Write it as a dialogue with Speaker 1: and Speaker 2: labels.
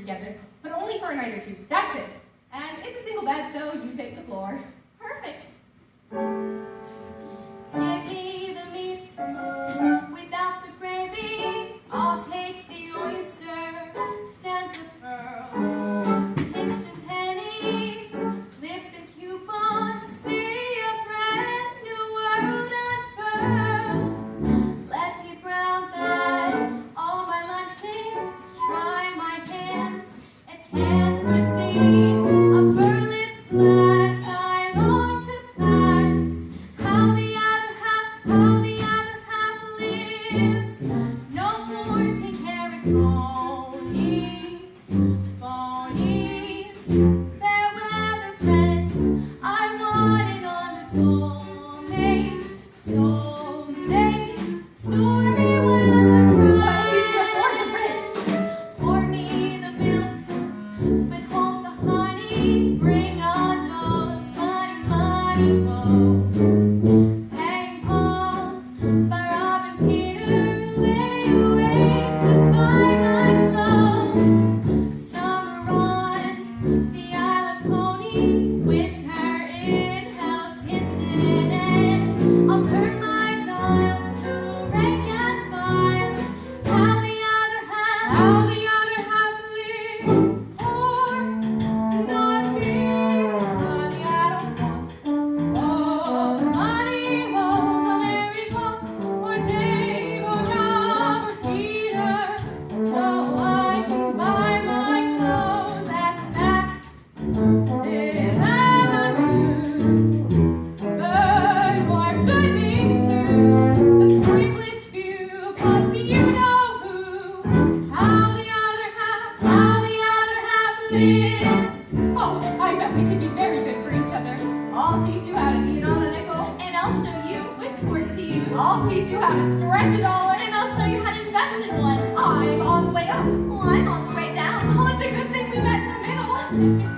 Speaker 1: together, but only for a night or two. That's it. And it's a single bed, so you take the floor.
Speaker 2: Perfect. Give me the meat without the gravy. I'll take the oyster, sans the pearl. Pinch and pennies, lift and coupons, see a brand new world unfurl. Let me brown bag all my lunches, try my hand at canned cuisine. A Berlin's glass I long to pass. How the other half lives. No more to carry phonies. Fair weather friends, I want it on the soulmate, stormy weather friends. Pour me the milk, but hold the honey. Bring on those money woes. Hang Paul, by Robin Peter, lay awake to buy my clothes. Summer on the Isle of Coney, winter in Hell's Kitchen, and I'll turn my dial to rank and file. How the other half lives, or not me, honey, I don't want. Oh, money woes, America, or Dave, or Rob, or Peter, so I can buy my clothes at Saks Fifth Avenue. Burn more good means too, the privileged few, plus you know who. How the other half lives. Oh, I bet we could be very good for each other. I'll teach you how to eat on a nickel, And I'll show you which fork to use.
Speaker 1: I'll teach you how to stretch a dollar.
Speaker 2: And I'll show you how to invest in one.
Speaker 1: I'm on the way up.
Speaker 2: Well, I'm on the way down.
Speaker 1: Oh, it's a good thing we met in the middle.